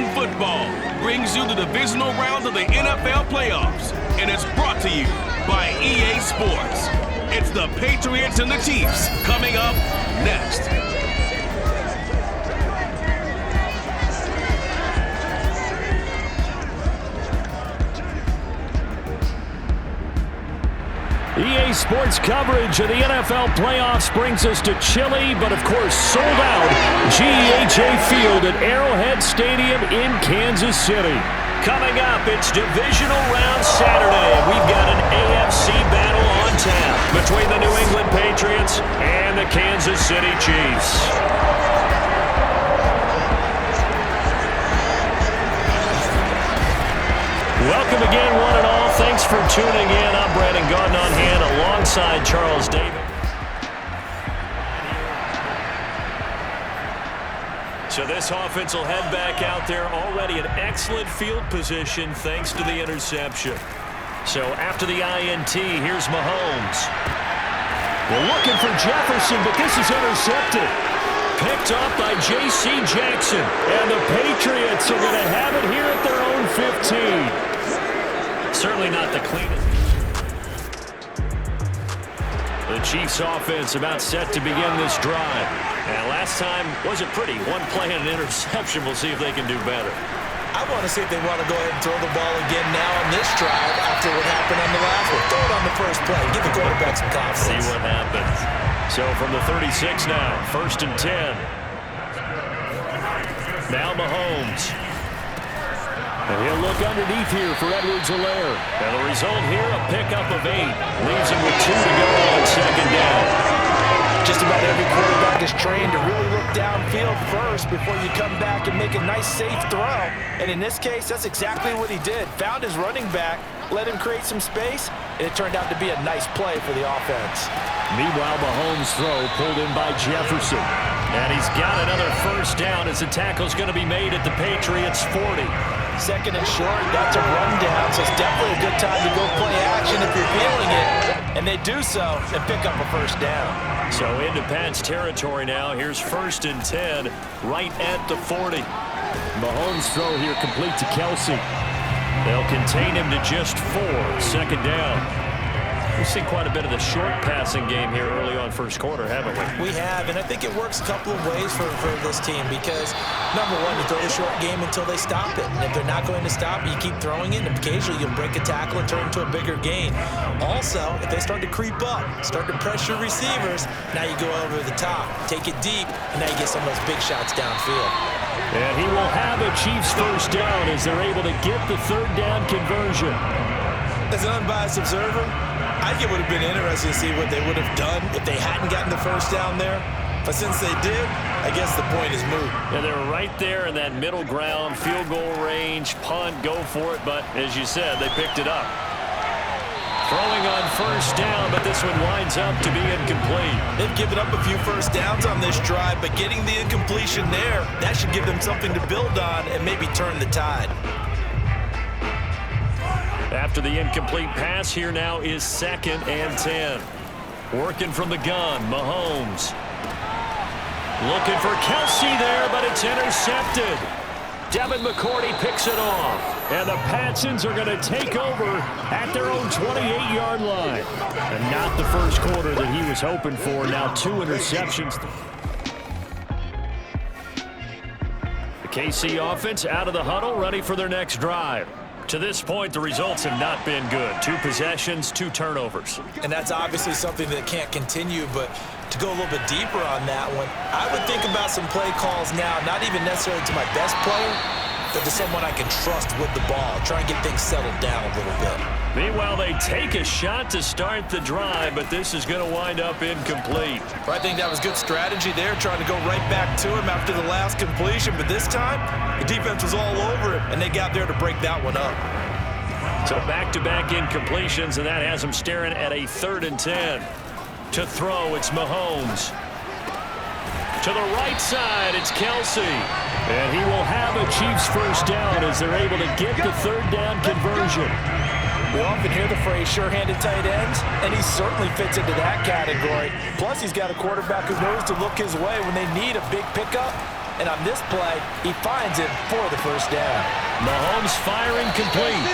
Madden Football brings you the divisional round of the NFL playoffs, and it's brought to you by EA Sports. It's the Patriots and the Chiefs coming up next. EA Sports coverage of the NFL playoffs brings us to chilly, but of course sold out GEHA Field at Arrowhead Stadium in Kansas City. Coming up, it's Divisional Round Saturday, and we've got an AFC battle on tap between the New England Patriots and the Kansas City Chiefs. Welcome again, one and all. Thanks for tuning in. I'm Brandon Gaudin on hand alongside Charles Davis. So this offense will head back out there, already in excellent field position thanks to the interception. So after the INT, here's Mahomes. We're looking for Jefferson, but this is intercepted. Picked up by J.C. Jackson. And the Patriots are going to have it here at their own 15. Certainly not the cleanest. The Chiefs offense about set to begin this drive. And last time wasn't pretty. One play and an interception. We'll see if they can do better. I want to see if they want to go ahead and throw the ball again now on this drive after what happened on the last one. Throw it on the first play. Give the quarterback some confidence. See what happens. So from the 36 now, 1st and 10. Now Mahomes. And he'll look underneath here for Edwards-Helaire. And the result here, a pickup of 8. Leaves him with 2 to go on 2nd down. Just about every quarterback is trained to really look downfield first before you come back and make a nice, safe throw. And in this case, that's exactly what he did. Found his running back, let him create some space, and it turned out to be a nice play for the offense. Meanwhile, Mahomes' throw pulled in by Jefferson. And he's got another 1st down as the tackle's going to be made at the Patriots' 40. 2nd and short, that's a rundown, so it's definitely a good time to go play action if you're feeling it. And they do so and pick up a 1st down. So into Pat's territory now. Here's 1st and 10, right at the 40. Mahomes' throw here complete to Kelsey. They'll contain him to just 4, 2nd down. We've seen quite a bit of the short passing game here early on 1st quarter, haven't we? We have, and I think it works a couple of ways for this team because, number one, you throw the short game until they stop it. And if they're not going to stop it, you keep throwing it, and occasionally you'll break a tackle and turn it into a bigger gain. Also, if they start to creep up, start to pressure receivers, now you go over the top, take it deep, and now you get some of those big shots downfield. And he will have a Chiefs 1st down as they're able to get the 3rd down conversion. As an unbiased observer, I think it would have been interesting to see what they would have done if they hadn't gotten the 1st down there. But since they did, I guess the point is moot. Yeah, they were right there in that middle ground, field goal range, punt, go for it. But as you said, they picked it up. Throwing on 1st down, but this one winds up to be incomplete. They've given up a few 1st downs on this drive, but getting the incompletion there, that should give them something to build on and maybe turn the tide. After the incomplete pass, here now is 2nd and 10. Working from the gun, Mahomes. Looking for Kelsey there, but it's intercepted. Devin McCourty picks it off. And the Patsons are going to take over at their own 28-yard line. And not the 1st quarter that he was hoping for. Now 2 interceptions. The KC offense out of the huddle, ready for their next drive. To this point, the results have not been good. 2 possessions, 2 turnovers. And that's obviously something that can't continue, but to go a little bit deeper on that one, I would think about some play calls now, not even necessarily to my best player, but to someone I can trust with the ball. Try and get things settled down a little bit. Meanwhile, they take a shot to start the drive, but this is going to wind up incomplete. I think that was good strategy there, trying to go right back to him after the last completion. But this time, the defense was all over it, and they got there to break that one up. So back-to-back incompletions, and that has them staring at a 3rd and 10. To throw, it's Mahomes. To the right side, it's Kelsey. And he will have a Chiefs 1st down as they're able to get the 3rd down conversion. We often hear the phrase sure-handed tight ends, and he certainly fits into that category. Plus, he's got a quarterback who knows to look his way when they need a big pickup. And on this play, he finds him for the first down. Mahomes firing complete.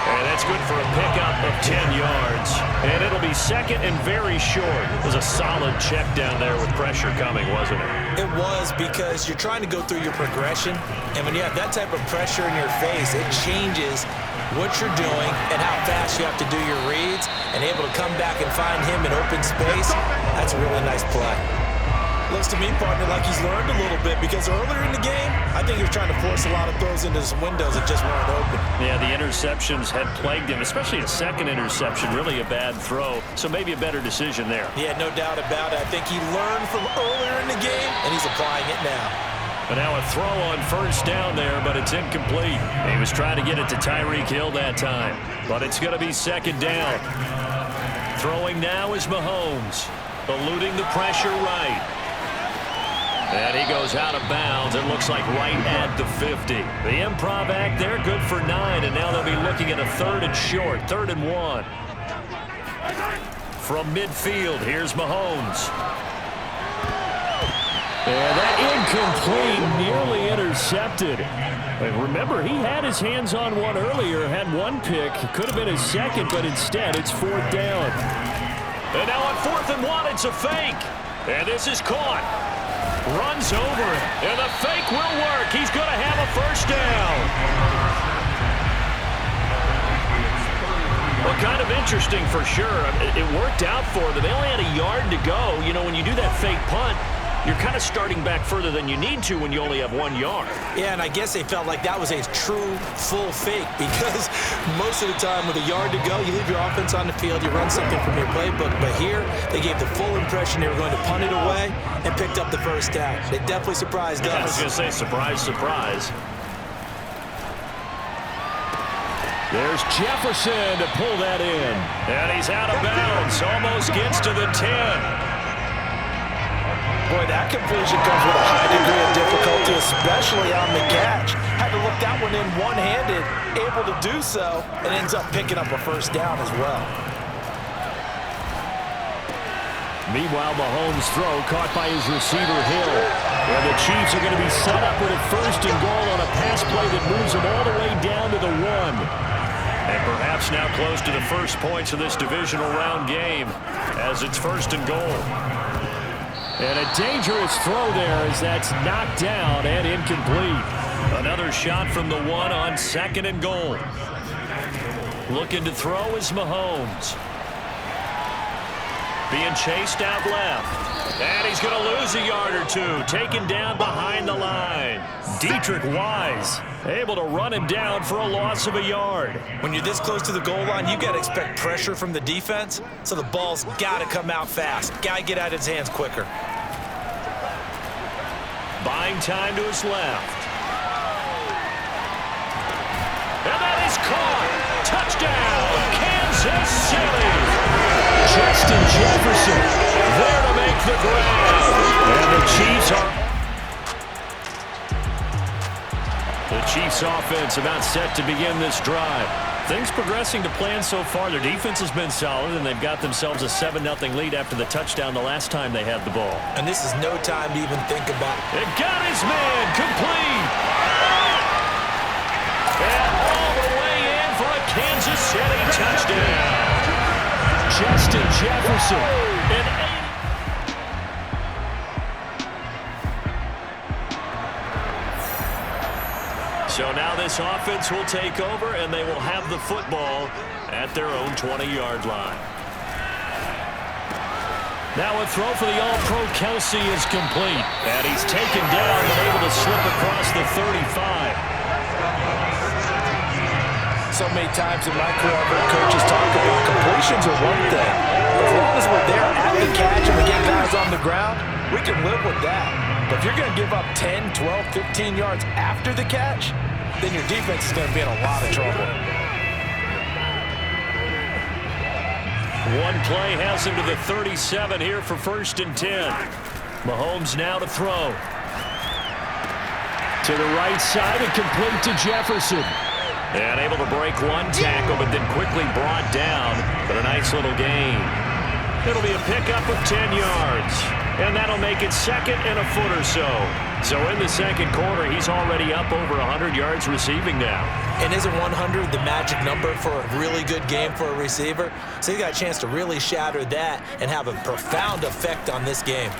And that's good for a pickup of 10 yards. And it'll be second and very short. It was a solid check down there with pressure coming, wasn't it? It was, because you're trying to go through your progression. And when you have that type of pressure in your face, it changes what you're doing and how fast you have to do your reads, and able to come back and find him in open space. That's a really nice play. Looks to me, partner, like he's learned a little bit, because earlier in the game, I think he was trying to force a lot of throws into some windows that just weren't open. Yeah, the interceptions had plagued him, especially a second interception, really a bad throw. So maybe a better decision there. Yeah, no doubt about it. I think he learned from earlier in the game, and he's applying it now. But now a throw on first down there, but it's incomplete. He was trying to get it to Tyreek Hill that time, but it's going to be second down. Throwing now is Mahomes, eluding the pressure right. And he goes out of bounds. It looks like right at the 50. The improv act there, good for 9, and now they'll be looking at a 3rd and short, 3rd and 1. From midfield, here's Mahomes. And that incomplete, nearly intercepted. And remember, he had his hands on one earlier, had one pick. Could have been his second, but instead it's 4th down. And now on 4th and 1, it's a fake. And this is caught. Runs over it. And the fake will work. He's going to have a first down. Well, kind of interesting for sure. It worked out for them. They only had a yard to go. You know, when you do that fake punt, you're kind of starting back further than you need to when you only have 1 yard. Yeah, and I guess they felt like that was a true full fake, because most of the time with a yard to go, you leave your offense on the field, you run something from your playbook. But here, they gave the full impression they were going to punt it away and picked up the first down. They definitely surprised us. I was going to say, surprise, surprise. There's Jefferson to pull that in. And he's out of bounds. Almost gets to the 10. Boy, that completion comes with a high degree of difficulty, especially on the catch. Had to look that one in one-handed, able to do so, and ends up picking up a first down as well. Meanwhile, Mahomes' throw caught by his receiver, Hill. And the Chiefs are going to be set up with a 1st and goal on a pass play that moves them all the way down to the 1. And perhaps now close to the first points of this divisional round game, as it's 1st and goal. And a dangerous throw there, as that's knocked down and incomplete. Another shot from the 1 on 2nd and goal. Looking to throw is Mahomes. Being chased out left. And he's going to lose a yard or 2. Taken down behind the line. Dietrich Wise able to run him down for a loss of a yard. When you're this close to the goal line, you got to expect pressure from the defense, so the ball's got to come out fast. Got to get out of his hands quicker. Buying time to his left. And that is caught. Touchdown, Kansas City. Justin Jefferson there to make the grab. And the Chiefs are... The Chiefs offense about set to begin this drive. Things progressing to plan so far. Their defense has been solid, and they've got themselves a 7-0 lead after the touchdown the last time they had the ball. And this is no time to even think about it. It got his man complete. And all the way in for a Kansas City touchdown. Justin Jefferson. And so now this offense will take over, and they will have the football at their own 20-yard line. Now a throw for the All-Pro Kelsey is complete. And he's taken down but able to slip across the 35. So many times in my career, I've heard coaches talk about completions are one thing. As long as we're there at the catch and we get guys on the ground, we can live with that. But if you're going to give up 10, 12, 15 yards after the catch, then your defense is going to be in a lot of trouble. One play has him to the 37 here for 1st and 10. Mahomes now to throw. To the right side and complete to Jefferson. And able to break one tackle, but then quickly brought down. But a nice little gain. It'll be a pickup of 10 yards. and that'll make it second and a foot or so. So in the second quarter, he's already up over 100 yards receiving now. And isn't 100 the magic number for a really good game for a receiver? So he got a chance to really shatter that and have a profound effect on this game.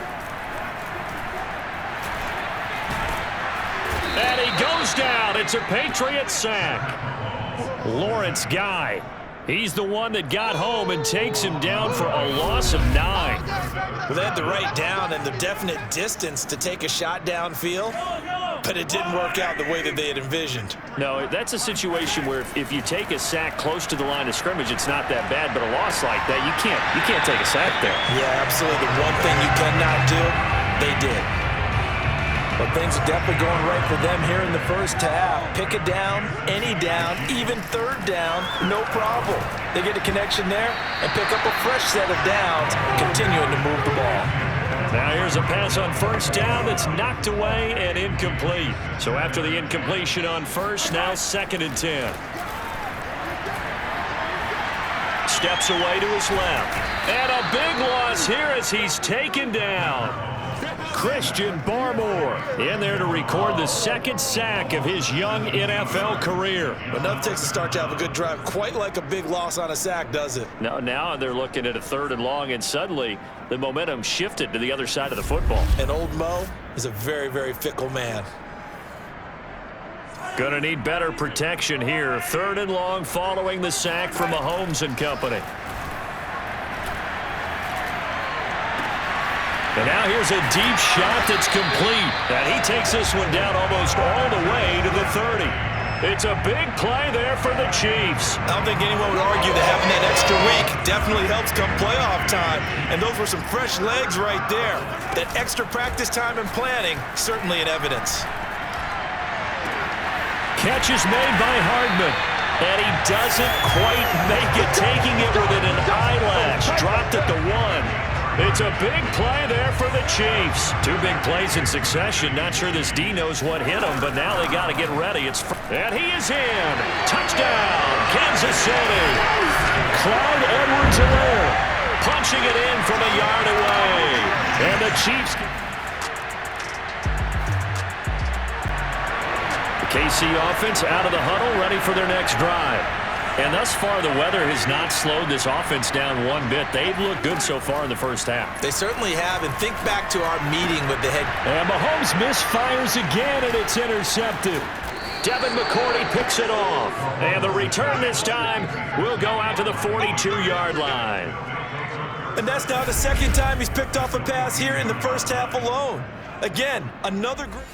And he goes down. It's a Patriots sack. Lawrence Guy. He's the one that got home and takes him down for a loss of 9. Well, they had the right down and the definite distance to take a shot downfield, but it didn't work out the way that they had envisioned. No, that's a situation where if you take a sack close to the line of scrimmage, it's not that bad, but a loss like that, you can't take a sack there. Yeah, absolutely. The one thing you cannot do, they did. But things are definitely going right for them here in the first half. Pick a down, any down, even third down, no problem. They get a connection there and pick up a fresh set of downs, continuing to move the ball. Now here's a pass on first down that's knocked away and incomplete. So after the incompletion on first, now 2nd and 10. Steps away to his left. And a big loss here as he's taken down. Christian Barmore in there to record the 2nd sack of his young NFL career. Enough takes a start to have a good drive. Quite like a big loss on a sack, does it? Now they're looking at a 3rd and long, and suddenly the momentum shifted to the other side of the football. And old Mo is a very, very fickle man. Gonna need better protection here. 3rd and long following the sack from Mahomes and company. And now here's a deep shot that's complete. And he takes this one down almost all the way to the 30. It's a big play there for the Chiefs. I don't think anyone would argue that having that extra week definitely helps come playoff time. And those were some fresh legs right there. That extra practice time and planning, certainly in evidence. Catch is made by Hardman. And he doesn't quite make it, taking it within an eyelash. Dropped at the 1. It's a big play there for the Chiefs. 2 big plays in succession. Not sure this D knows what hit him, but now they got to get ready. And he is in. Touchdown, Kansas City. Clyde Edwards-Helaire punching it in from a yard away. And the Chiefs. The KC offense out of the huddle, ready for their next drive. And thus far, the weather has not slowed this offense down one bit. They've looked good so far in the first half. They certainly have, and think back to our meeting with the head. And Mahomes misfires again, and it's intercepted. Devin McCourty picks it off. And the return this time will go out to the 42-yard line. And that's now the 2nd time he's picked off a pass here in the first half alone. Again, another great...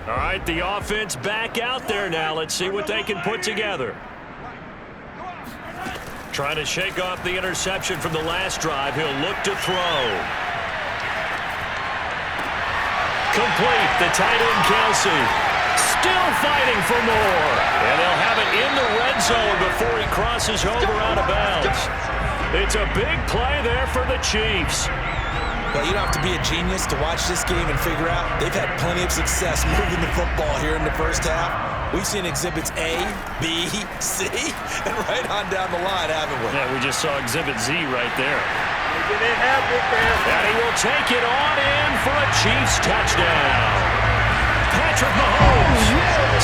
All right, the offense back out there now. Let's see what they can put together. Trying to shake off the interception from the last drive. He'll look to throw. Complete. The tight end, Kelsey. Still fighting for more. And they'll have it in the red zone before he crosses over out of bounds. It's a big play there for the Chiefs. Well, you don't have to be a genius to watch this game and figure out they've had plenty of success moving the football here in the first half. We've seen exhibits A, B, C, and right on down the line, haven't we? Yeah, we just saw exhibit Z right there. And he will take it on in for a Chiefs touchdown. Patrick Mahomes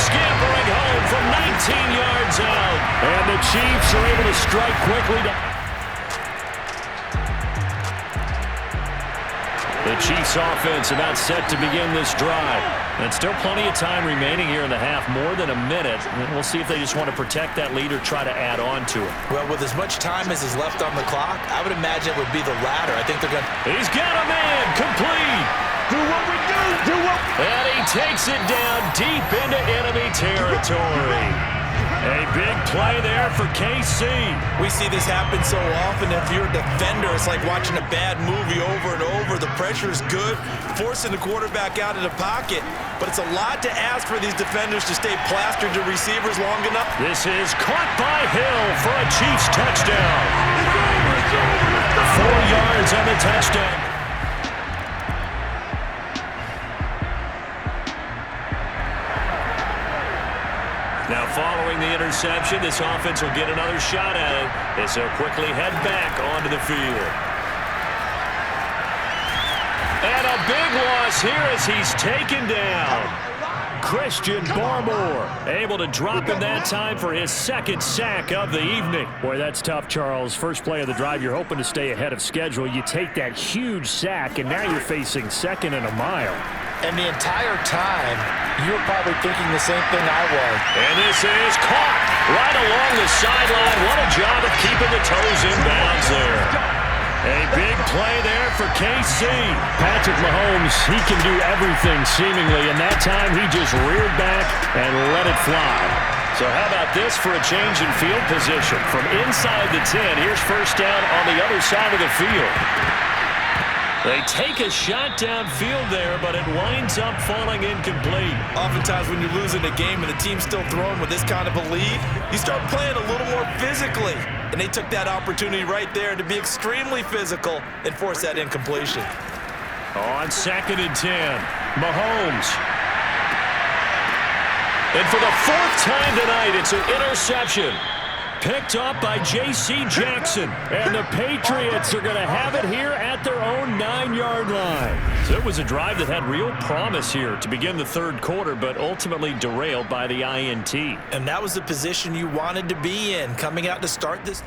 scampering home from 19 yards out. And the Chiefs are able to strike quickly to... The Chiefs offense about set to begin this drive. And still plenty of time remaining here in the half, more than a minute. We'll see if they just want to protect that lead or try to add on to it. Well, with as much time as is left on the clock, I would imagine it would be the latter. I think they're going to... He's got a man, complete. Do what we do, And he takes it down deep into enemy territory. A big play there for KC. We see this happen so often. If you're a defender, it's like watching a bad movie over and over. The pressure is good, forcing the quarterback out of the pocket. But it's a lot to ask for these defenders to stay plastered to receivers long enough. This is caught by Hill for a Chiefs touchdown. 4 yards on the touchdown. Now following the interception. This offense will get another shot at it as they'll quickly head back onto the field. And a big loss here as he's taken down. Christian Barmore able to drop him that time for his second sack of the evening. Boy, that's tough, Charles. First play of the drive, you're hoping to stay ahead of schedule. You take that huge sack, and now you're facing second and a mile. And the entire time, you were probably thinking the same thing I was. And this is caught right along the sideline. What a job of keeping the toes in bounds there. A big play there for KC. Patrick Mahomes, he can do everything seemingly, and that time he just reared back and let it fly. So how about this for a change in field position? From inside the 10, here's first down on the other side of the field. They take a shot downfield there, but it winds up falling incomplete. Oftentimes when you're losing a game and the team's still throwing with this kind of a lead, you start playing a little more physically. And they took that opportunity right there to be extremely physical and force that incompletion. On 2nd and 10, Mahomes. And for the 4th time tonight, it's an interception. Picked up by J.C. Jackson. And the Patriots are going to have it here at their own 9-yard line. So it was a drive that had real promise here to begin the third quarter, but ultimately derailed by the INT. And that was the position you wanted to be in, coming out to start this.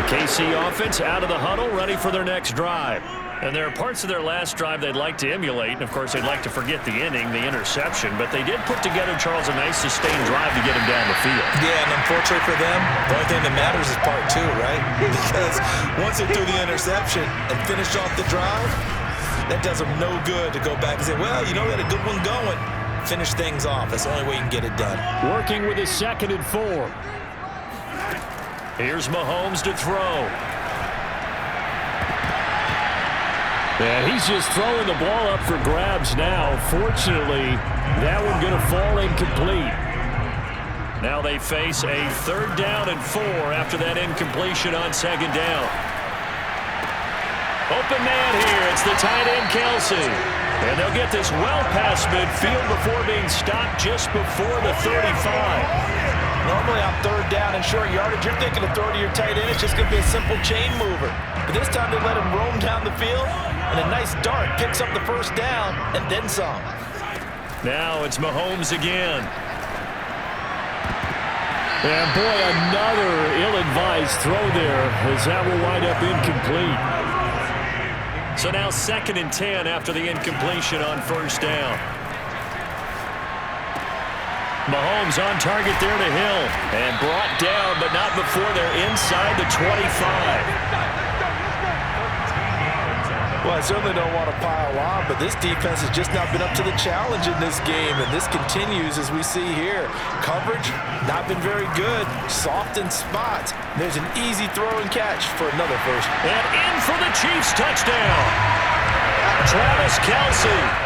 KC offense out of the huddle, ready for their next drive. And there are parts of their last drive they'd like to emulate. And, of course, they'd like to forget the inning, the interception. But they did put together, Charles, a nice sustained drive to get him down the field. Yeah, and unfortunately for them, the only thing that matters is part 2, right? Because once they threw the interception and finished off the drive, that does them no good to go back and say, well, you know, we had a good one going. Finish things off. That's the only way you can get it done. Working with his 2nd and 4. Here's Mahomes to throw. And he's just throwing the ball up for grabs now. Fortunately, that one going to fall incomplete. Now they face a 3rd down and 4 after that incompletion on 2nd down. Open man here. It's the tight end, Kelsey. And they'll get this well past midfield before being stopped just before the 35. Normally on 3rd down and short yardage, you're thinking to throw to your tight end. It's just going to be a simple chain mover. But this time they let him roam down the field, and a nice dart picks up the 1st down and then some. Now it's Mahomes again. And boy, another ill-advised throw there as that will wind up incomplete. So now 2nd and 10 after the incompletion on 1st down. Mahomes on target there to Hill. And brought down, but not before they're inside the 25. Well, I certainly don't want to pile on, but this defense has just not been up to the challenge in this game, and this continues as we see here. Coverage, not been very good. Soft in spots. There's an easy throw and catch for another first. And in for the Chiefs touchdown. Travis Kelce.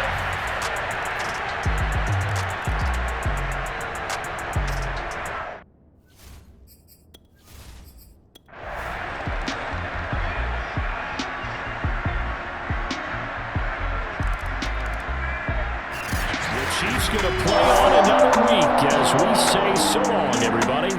Chiefs going to play on another week as we say so long, everybody.